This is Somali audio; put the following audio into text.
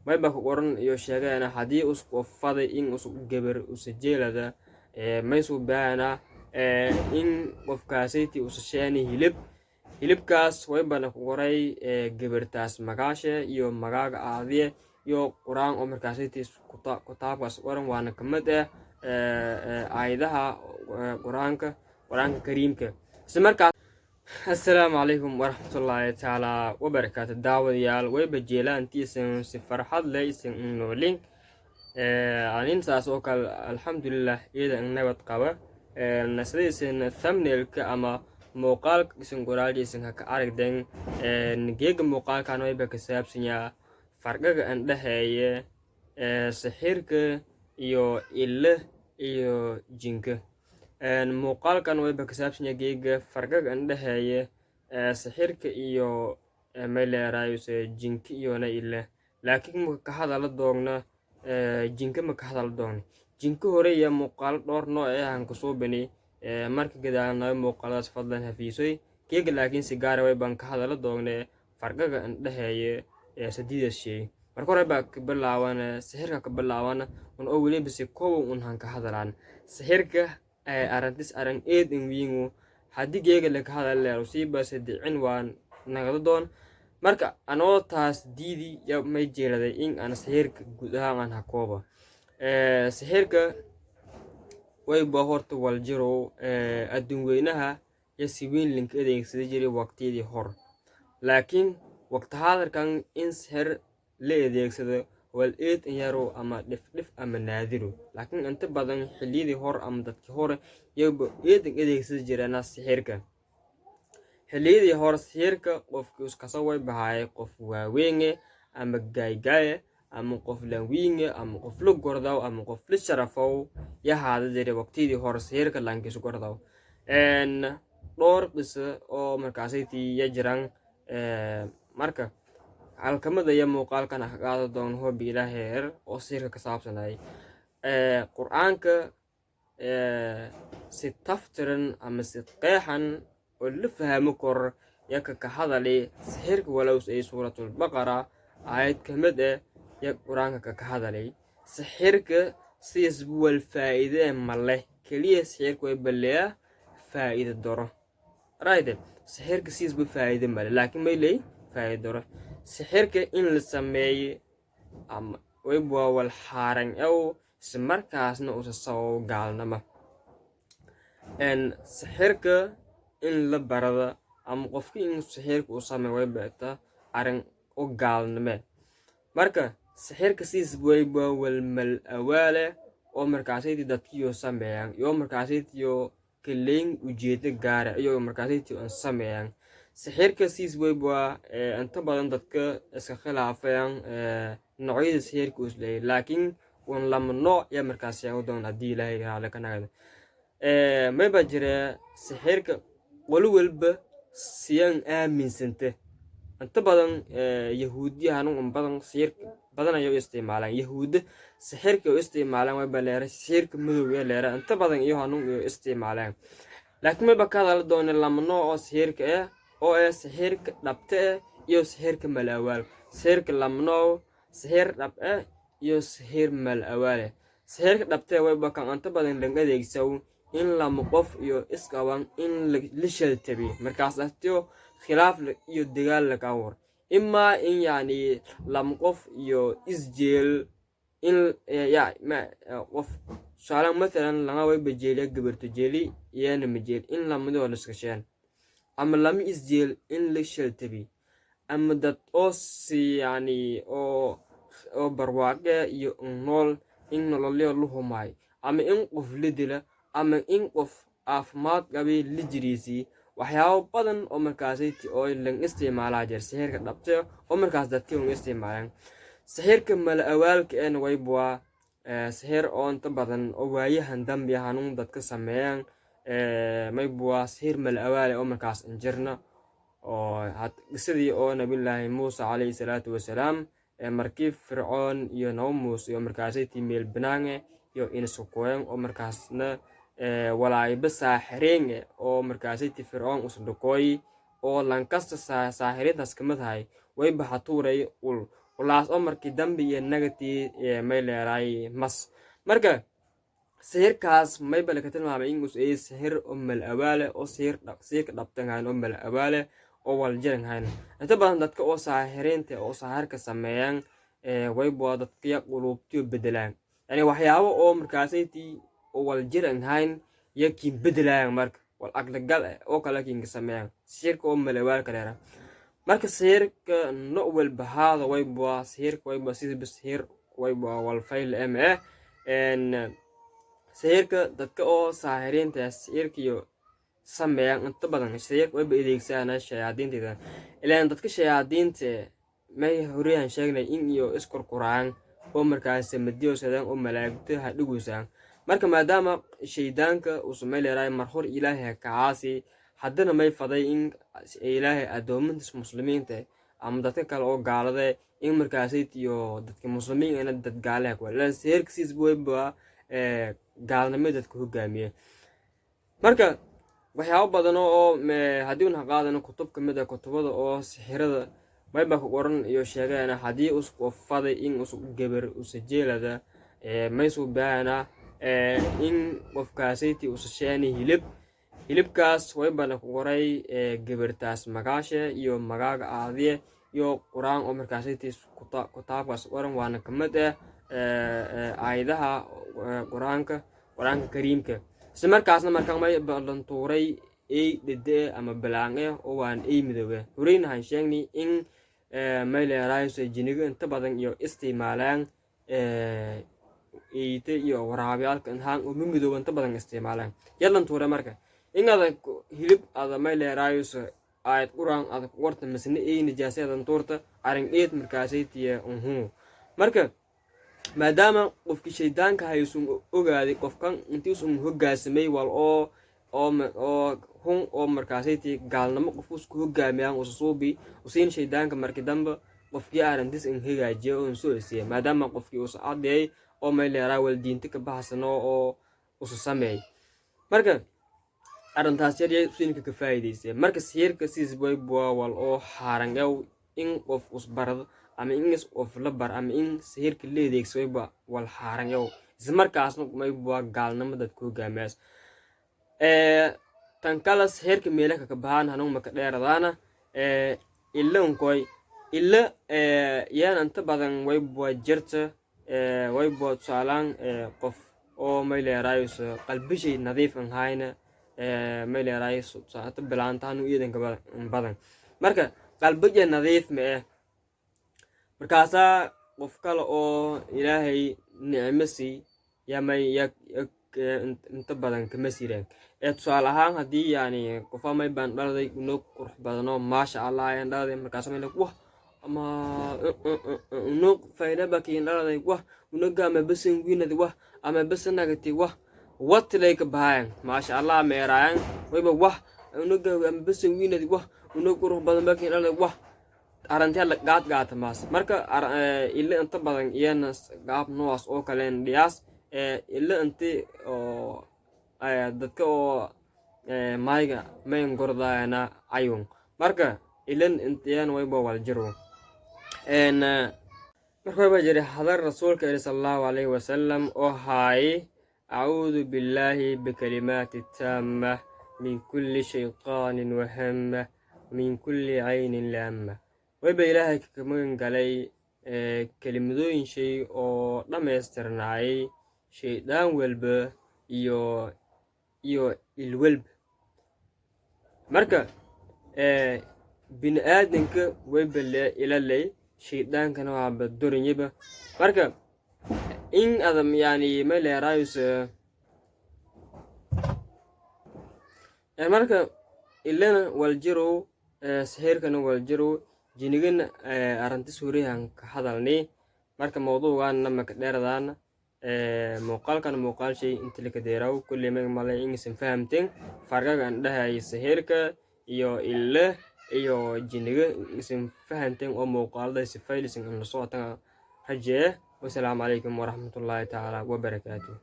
may ba ku qoran iyo sheegayna haddii usku faday in usku gabar usajeelada may suu baana in qofkaasiti usasheeni hilibkaas way bana ku qoray gabartaas magaashe iyo magaaga aadiye iyo quraan oo markaasiti kutaabkaas qoran waana kamid aayadaha quraanka kariimka isla markaas السلام عليكم ورحمة الله تعالى وبركاته دعوة يال ويبجيلان تيسن سفرحات ليسن نولين أنين ساسوك الحمد لله إذا نبت قبا نسليسن ثمنيل كأما موقال سن قرالي سن هكا عارك دين نجيج موقال كانوا يبقى ساب سنيا فرقك عنده هي سحيرك إيو إله إيو جنك muuqaalkan wayba ka saabsan yahay geega farqaga indhaheeya sixirka iyo meeleeraayuse jinka iyona ile laakiin ma ka hadala doogna jinka ma ka hadala doogna jinka hore iyo muuqaalo dhowr nooc aan kasoo bani marka gadaalnayo muuqaaladaas fadlan hafiisoy geega laakiin si gaara waybaan ka hadala doogna farqaga indhaheeya sadiidaas shay marka hore baa ka bilaaban sixirka ka bilaaban oo weliba si kooban un ka hadalaan sixirka arantis aran eedin wiingu haddii geega la ka hadaleero siibase dicin waan nagada doon marka anoo taas diidi ya may jeeraday in aan sixirka guud ahaan aan hakooba sixirka wayba horta waljiro adduun weynaha iyo si weyn linka adeegsada jiray waqtiyadii hor laakiin waqti hadarkan in sixir la adeegsado والإيد يارو أما دف أما نادرو لكن أنت بدن حليدي هور أما دتك هور يبقى إيد يسجل ناس سحرك حليدي هور سحرك قف كسوي بهاي قف وينه أما جاي أما قف لوينه أما قف لقرداو أما قف للشرفو يا هذا زي وقتي هور سحرك لانكش قرداو إن دور بس أو مركزيتي يجران مركز halkamada iyo muuqaalkan ah qaado doon hoobi ilaaheer oo sirka ka saabsanay quraanka si taftiran ama si qeexan oo la fahmo kor yaka ka hadalay sixirka walow ay suuratul baqara aayad kamid ya quraanka ka hadalay sixirka si isbuul faa'iido ma leh kaliya sixirka way baleeya faa'iido daro raayde sixirka si isbuul faa'iido ma leh laakiin may leey faa'iido daro sixirka in la sameeyay ama wayba wal xaaran oo markaasna uu soo gaalnama sixirka in la barada ama qofkii in sixirka uu sameeyo wayba arin oo gaalnama marka sixirka siis wayba wal mal awaale oo markaasay dadkii sameeyaan iyo markaasay kaleyn ujeedo gaar ah iyo markaasay sameeyaan sixirka siis wayba inta badan dadka iska khilaafayaan noocyada sixirka uu leeyahay laakiin wan lama nooc ya markaas yaa doon hadii ilaahay raali ka nagado may ba jira sixirka walba siyaan aaminsante inta badan yahuudiyahan badan sixirka badan ay isticmaalaan yahuud sixirka oo isticmaalaan way baleeray sixirka madow ee leeray inta badan iyo hanun isticmaalaan laakiin may ba ka hadal doon lama nooc oo sixirka oo sixirka dhabta iyo sixirka malawaal sixirka lamno sixir dhabta iyo sixir malawaal sixirka dhabta way bakan anta badan lang adeegsaw in lama qof iyo iskawan in la shaltabi markaas ahtiyo khilaaf iyo dagaal la ka war imma in yani lama qof iyo isjeel in ya ma qof saalan مثلا laga way bajeeliya gabarto jeeli iyana majeel in lamado la iska sheen ama lama isjeel in la shaltabi ama dad oo si yani oo barwaaqe iyo nool in nololyo luhumay ama in qof la dila ama in qof caafimaad qabay la jiriisi waxyaabo badan oo markaasay oo lang isticmaalaa jeer sixirka dhabta oo markaas dadkii uu isticmaalaan sixirka mal awaalka ee wayba sixir oo inta badan oo waayahan dambi hanun dadka sameeyaan may bua sixir mal awaale oo markaas injirna oo sidii oo nabiyullaahi muusa calayhi salaatu wasalaam markii fircoon iyo muusa iyo markaasay tiimeel banaange iyo insukoyen oo markaasna walaayba saaxireen oo markaasay fircoon usdhaqooy oo lankasta saaxirintaas kamid ahay way bahatuuray walaas oo markii dambe iyo nagati may leeray mas marka sihirkaas may bal ka tilmaamay in uu sihir mal awaale oo sihir dhabtan oo mal awaale oo wal jiran hayn inta badan dadka oo saahireenta oo saharka sameeyaan way boo dadka qulubtiyo bedelaan yani waxyaabo oo markaasayti oo wal jiran hayn yakin bedelaan marka wal aqlagal oo kala kiin sameeyaan sihirka oo mal awaale kaleera marka sihirka no wal bahaada way boo sihirka way boo sidii sihir way boo wal fayl en sihirka dadka oo saahireenta sihirkiyo sameeyaan inta badan sihirka way adeegsadaan shayaadiinta ilaan dadka shayaadiinta may horiyaan sheegnay in iyo iskurkuraan oo markaas madiyosadaan oo malaa'igta hadhugusaan marka maadaama shaydaanka uu sameeyay marhor ilaahay ka caasi haddana may faday in ilaahay adoominta muslimiinta ama dadka kale oo gaalada in markaasay iyo dadka muslimiin in dad gaalaha wala sihirka sidoo gaalnimada dadka hogaamiye marka waxyaabo badan oo hadii uu qaadano kutub kamid ah kutubada oo sihirada mayba ku qoran iyo sheegayna hadii uu faday in uu gabar uu sajeelada may soo baana in qofkaasiti uu sheeni hilibkaas way bana ku qoray gabartaas magaasha iyo magaaga aadiye iyo quraan oo markaasiti kutaabkaas qoran waana kamid ah aayadaha quraanka kariimka isla markaasna markaa may balan tuuray ay dhide ama balaange oo waan ay midoobe horeyna han sheegnay in may leerayso jiniga inta badan iyo isticmaalaan eeyte iyo waraabiyalka intaan oo midoobe inta badan isticmaalaan yalan tuuray marka in adag hilib ada may leerayso aad quraan adag warta masna ay najaasadan tuurta arin eed markaasaytiye marka maadaama qofkii shaydaanka haysun ogaaday qofkan intii uu hoggaansamay wal oo hun oo markaasayti gaalnimo qof isku hoggaamiyaan oo suubi usiin shaydaanka markii dambe qofkii arintis in hagaajiyo oo soo isiyay maadaama qofkii uu saaday oo may leeraa wal diinta ka baxsano oo uu sameeyay marka arintaas yar siinka ka faa'iideysay marka sihirka sidii wal oo xarangaw in qof usbarado ama in of la bar ama in sihirka leedeegsay wal xarangaw isla markaasna may buu gaalnimo dadku hogaamiyaas tan kala sihirka meelaka ka baahan hanoo ma ka dheeradaana illa yaan inta badan way buu jirta way buu saalaan qof oo may leerayso qalbishay nadiif aan hayna may leerayso saata bilaantaan u yeedan ka badan marka qalbiga nadiif ma markaasa qof kale oo ilaahay nicmasi yamay inta badan kama sireen tusaale ahaan haddii yani qofa may baan dhaladay inoo qurux badano maasha allah ayaan dhaladay markaas may wah ama inoo fayda bakiin dhaladay wah unaga ama basin wiinadi wah ama basin nagati wah watlay ka baahan maasha allah meeraan wayba wah unaga ama basin wiinadi wah inoo qurux badan bakiin dhaladay wah arantii la gaad maas marka illa inta badan iyana gaab noos oo kale dhiyaas illa intii oo dadka oo mayga mayn gordaana ayun marka ilan intiyan way wal jiro marka way jira hadar rasuulka sallallahu alayhi wasallam oo hay a'udhu billahi bi kalimati tamma min kulli shaytanin wa hamma min kulli aynin lamma wayba ilaahay ka magan galay kelimadooyin shay oo dhameystirnaay shaydaan walba iyo ilwalba marka bin aadanka wayba ilalay shaydaankana waa badorinyaba marka in adam yani ma leerayso marka ilana wal jiro sihirkana wal jiro jinigan arinta suuriyan ka hadalni marka mawduugan nama ka dheeradaan muuqaalkan muuqaal shay inta la kadeeraw kulli ma malay in isin fahamteen farqaga dhahay sihirka iyo illa iyo jiniga isin fahamteen oo muuqaalada si faylisin in la soo tan rajee wassalaamu calaykum waraxmatullaahi ta'ala wa barakaatuh